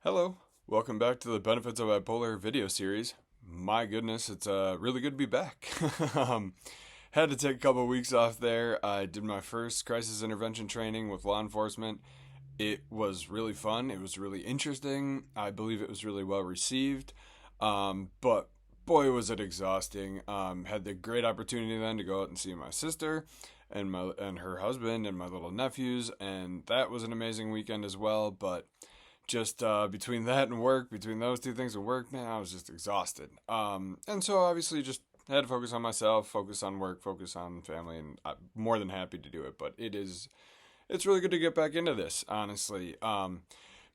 Hello, welcome back to the Benefits of Bipolar video series. My goodness, it's really good to be back. um, Had to take a couple of weeks off there. I did my first crisis intervention training with law enforcement. It was really fun. It was really interesting. I believe it was really well received. But boy, was it exhausting. Had the great opportunity then to go out and see my sister and her husband and my little nephews, and that was an amazing weekend as well. But just between that and work, between those two things and work, man, I was just exhausted. And so obviously just had to focus on myself, focus on work, focus on family, and I'm more than happy to do it. But it's really good to get back into this, honestly.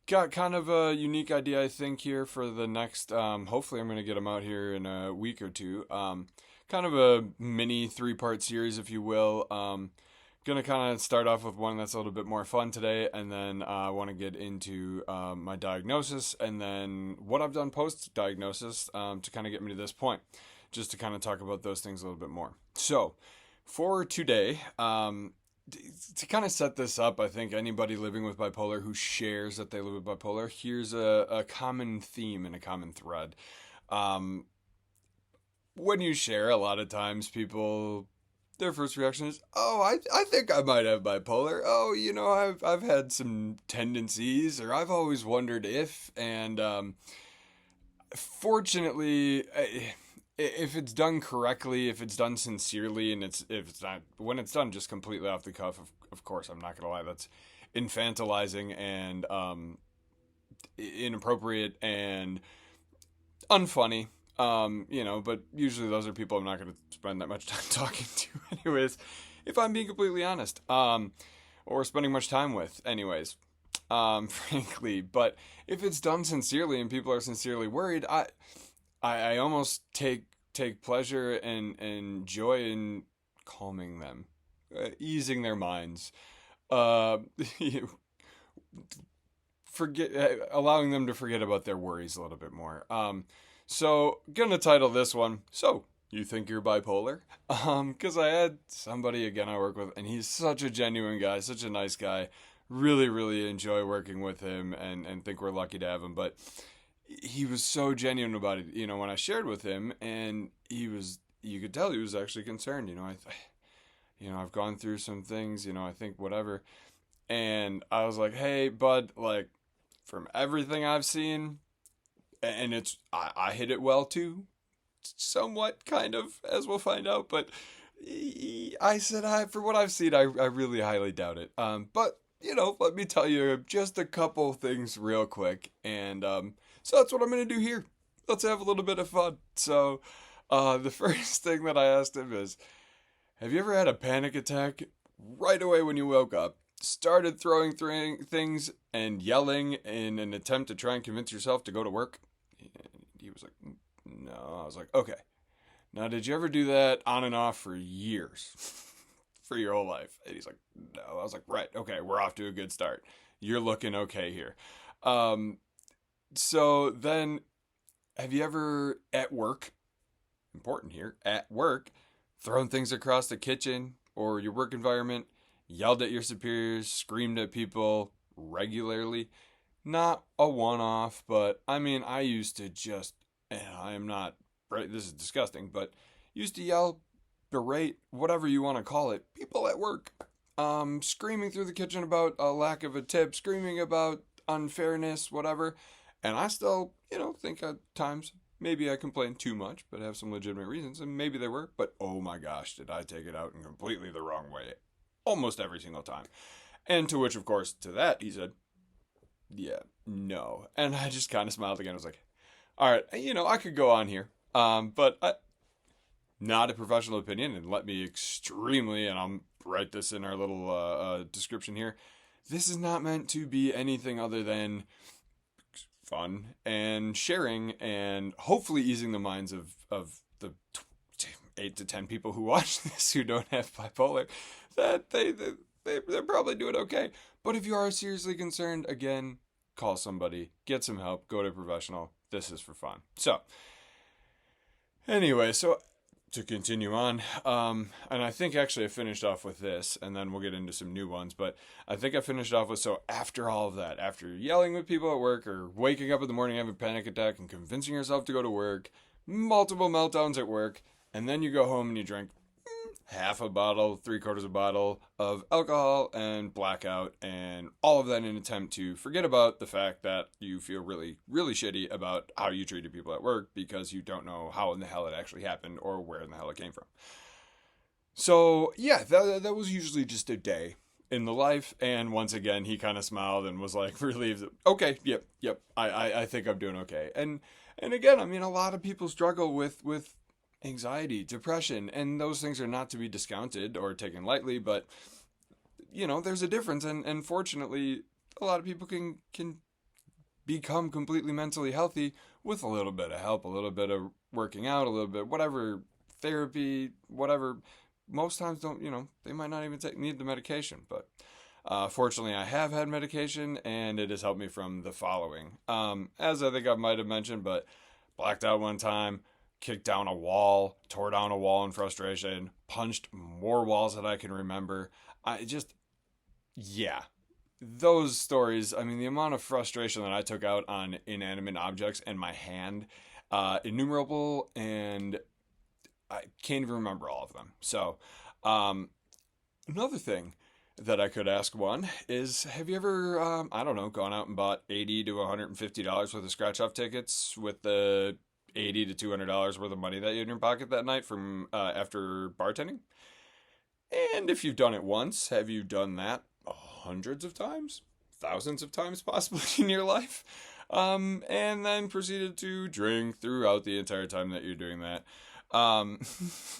Got kind of a unique idea, I think, here for the next, hopefully I'm going to get them out here in a week or two. Kind of a mini three-part series, if you will. Gonna kind of start off with one that's a little bit more fun today, and then I want to get into my diagnosis, and then what I've done post-diagnosis to kind of get me to this point, just to kind of talk about those things a little bit more. So, for today, to kind of set this up, I think anybody living with bipolar who shares that they live with bipolar, here's a common theme and a common thread. Um, when you share, a lot of times people their first reaction is, "Oh, I think I might have bipolar. Oh, I've had some tendencies, or I've always wondered if." And fortunately, if it's done correctly, if it's done sincerely, and if it's not when it's done just completely off the cuff, of course, I'm not gonna lie, that's infantilizing and inappropriate and unfunny. But usually those are people I'm not going to spend that much time talking to, anyways, if I'm being completely honest, or spending much time with, anyways, frankly. But if it's done sincerely and people are sincerely worried, I almost take pleasure and joy in calming them, easing their minds, uh, allowing them to forget about their worries a little bit more. So, gonna title this one, "So, you think you're bipolar?" Because I had somebody, again, I work with, and he's such a genuine guy, such a nice guy. Really, really enjoy working with him and think we're lucky to have him. But he was so genuine about it, when I shared with him, and you could tell he was actually concerned, I've gone through some things, I think whatever. And I was like, "Hey, bud, like, from everything I've seen," and I hit it well too, somewhat, kind of, as we'll find out. But I said, for what I've seen, I really highly doubt it. But let me tell you just a couple things real quick, and so that's what I'm gonna do here. Let's have a little bit of fun. So, the first thing that I asked him is, "Have you ever had a panic attack right away when you woke up? Started throwing things and yelling in an attempt to try and convince yourself to go to work?" He was like, "No." I was like, "Okay. Now, did you ever do that on and off for years, for your whole life?" And he's like, "No." I was like, "Right. Okay. We're off to a good start. You're looking okay here." Um, so then, have you ever at work, important here, at work, thrown things across the kitchen or your work environment, yelled at your superiors, screamed at people regularly? Not a one off, but I mean, I used to just, and I am not, right, this is disgusting, but used to yell, berate, whatever you want to call it, people at work. Screaming through the kitchen about a lack of a tip, screaming about unfairness, whatever. And I still, think at times maybe I complained too much, but have some legitimate reasons, and maybe they were. But oh my gosh, did I take it out in completely the wrong way almost every single time. And to which, of course, to that, he said, "Yeah, no." And I just kind of smiled again. I was like, "All right, I could go on here. But not a professional opinion, and let me extremely, and I'll write this in our little description here. This is not meant to be anything other than fun and sharing and hopefully easing the minds of the 8 to 10 people who watch this who don't have bipolar, that they're probably doing okay. But if you are seriously concerned, again, call somebody, get some help, go to a professional. This is for fun." So, anyway, so to continue on, and I think actually I finished off with this, and then we'll get into some new ones. But I think I finished off with, so after all of that, after yelling with people at work or waking up in the morning having a panic attack and convincing yourself to go to work, multiple meltdowns at work, and then you go home and you drink half a bottle, three-quarters of a bottle of alcohol and blackout, and all of that in an attempt to forget about the fact that you feel really, really shitty about how you treated people at work because you don't know how in the hell it actually happened or where in the hell it came from. So, yeah, that was usually just a day in the life, and once again, he kind of smiled and was like relieved. Okay, yep, I think I'm doing okay. And again, I mean, a lot of people struggle with anxiety, depression, and those things are not to be discounted or taken lightly, but there's a difference, and fortunately a lot of people can become completely mentally healthy with a little bit of help, a little bit of working out, a little bit whatever, therapy, whatever. Most times don't, they might not even need the medication, but fortunately I have had medication and it has helped me from the following, as I think I might have mentioned, but blacked out one time, kicked down a wall, tore down a wall in frustration, punched more walls that I can remember. Yeah, those stories, I mean, the amount of frustration that I took out on inanimate objects and my hand, innumerable, and I can't even remember all of them. So, another thing that I could ask one is, have you ever, I don't know, gone out and bought $80 to $150 worth of scratch-off tickets with the $80 to $200 worth of money that you had in your pocket that night from after bartending? And if you've done it once, have you done that hundreds of times, thousands of times possibly in your life? And then proceeded to drink throughout the entire time that you're doing that. And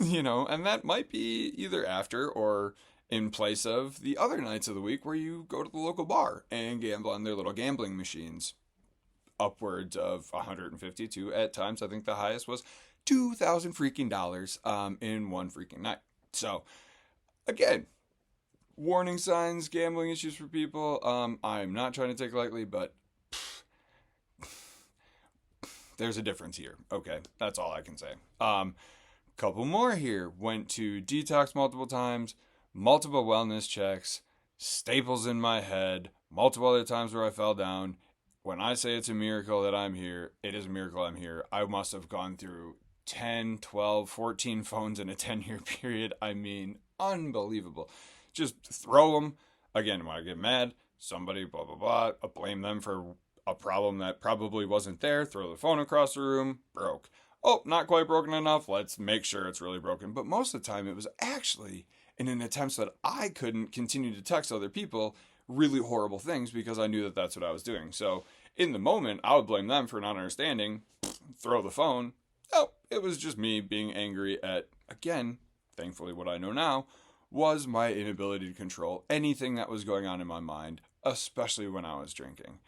that might be either after or in place of the other nights of the week where you go to the local bar and gamble on their little gambling machines. Upwards of 150 to, at times, I think the highest was $2,000 freaking dollars in one freaking night. So, again, warning signs, gambling issues for people. I'm not trying to take it lightly, but there's a difference here. Okay, that's all I can say. Couple more here. Went to detox multiple times, multiple wellness checks, staples in my head, multiple other times where I fell down. When I say it's a miracle that I'm here, it is a miracle I'm here. I must have gone through 10, 12, 14 phones in a 10-year period. I mean, unbelievable. Just throw them. Again, when I get mad, somebody, blah, blah, blah, I blame them for a problem that probably wasn't there. Throw the phone across the room, broke. Oh, not quite broken enough. Let's make sure it's really broken. But most of the time, it was actually in an attempt so that I couldn't continue to text other people really horrible things because I knew that that's what I was doing. So in the moment, I would blame them for not understanding, throw the phone. Oh, it was just me being angry at, again, thankfully what I know now, was my inability to control anything that was going on in my mind, especially when I was drinking.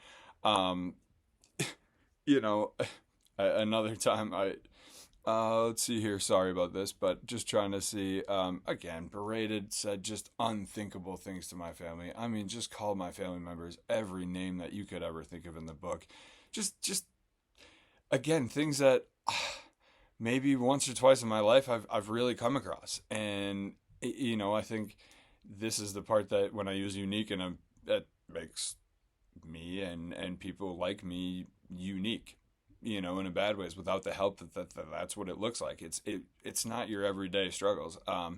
Another time let's see here, sorry about this, but just trying to see, again, berated, said just unthinkable things to my family. I mean, just called my family members every name that you could ever think of in the book. Just again, things that maybe once or twice in my life I've really come across. And, I think this is the part that when I use unique, and that makes me and people like me unique. In a bad ways, without the help that's what it looks like. It's not your everyday struggles. I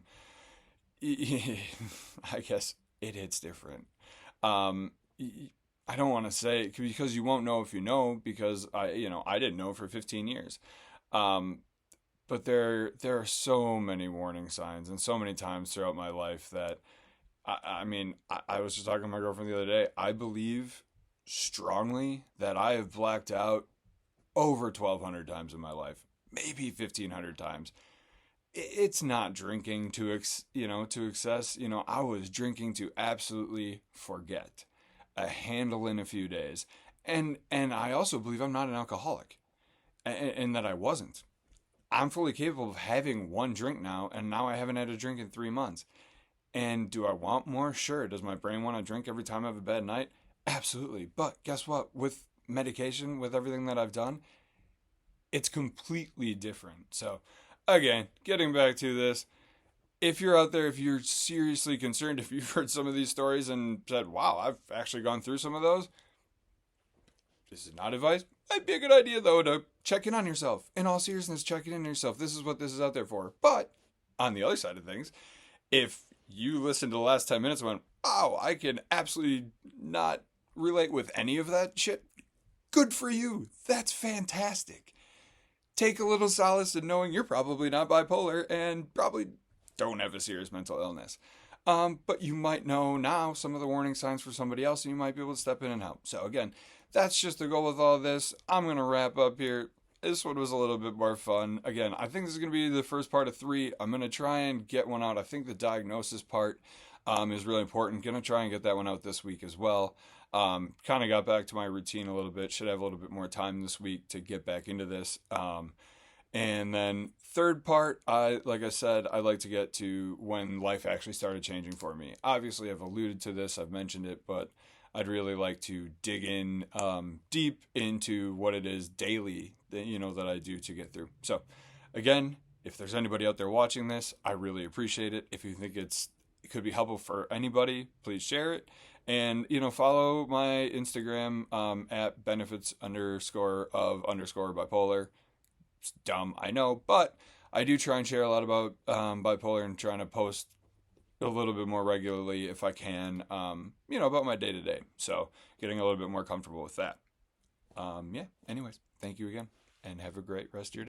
guess it hits different. I don't want to say, because you won't know if you know, because I didn't know for 15 years. But there are so many warning signs and so many times throughout my life that I was just talking to my girlfriend the other day. I believe strongly that I have blacked out over 1,200 times in my life, maybe 1,500 times. It's not drinking to excess. I was drinking to absolutely forget, a handle in a few days, and I also believe I'm not an alcoholic, and that I wasn't. I'm fully capable of having one drink now, and now I haven't had a drink in 3 months. And do I want more? Sure. Does my brain want to drink every time I have a bad night? Absolutely. But guess what? With medication, with everything that I've done, it's completely different. So again, getting back to this, if you're out there, if you're seriously concerned, if you've heard some of these stories and said, wow, I've actually gone through some of those, this is not advice. Might be a good idea, though, to check in on yourself. In all seriousness, check in on yourself. This is what this is out there for. But on the other side of things, if you listened to the last 10 minutes and went, wow, I can absolutely not relate with any of that shit, good for you. That's fantastic. Take a little solace in knowing you're probably not bipolar and probably don't have a serious mental illness. But you might know now some of the warning signs for somebody else, and you might be able to step in and help. So again, that's just the goal with all this. I'm going to wrap up here. This one was a little bit more fun. Again, I think this is going to be the first part of 3. I'm going to try and get one out. I think the diagnosis part is really important. Going to try and get that one out this week as well. Kind of got back to my routine a little bit. Should have a little bit more time this week to get back into this. And then third part, like I said, I'd like to get to when life actually started changing for me. Obviously, I've alluded to this. I've mentioned it, but I'd really like to dig in deep into what it is daily that I do to get through. So again, if there's anybody out there watching this, I really appreciate it. If you think it could be helpful for anybody, please share it. And, follow my Instagram at benefits_of_bipolar. It's dumb, I know, but I do try and share a lot about bipolar and trying to post a little bit more regularly if I can, about my day-to-day. So getting a little bit more comfortable with that. Anyways, thank you again, and have a great rest of your day.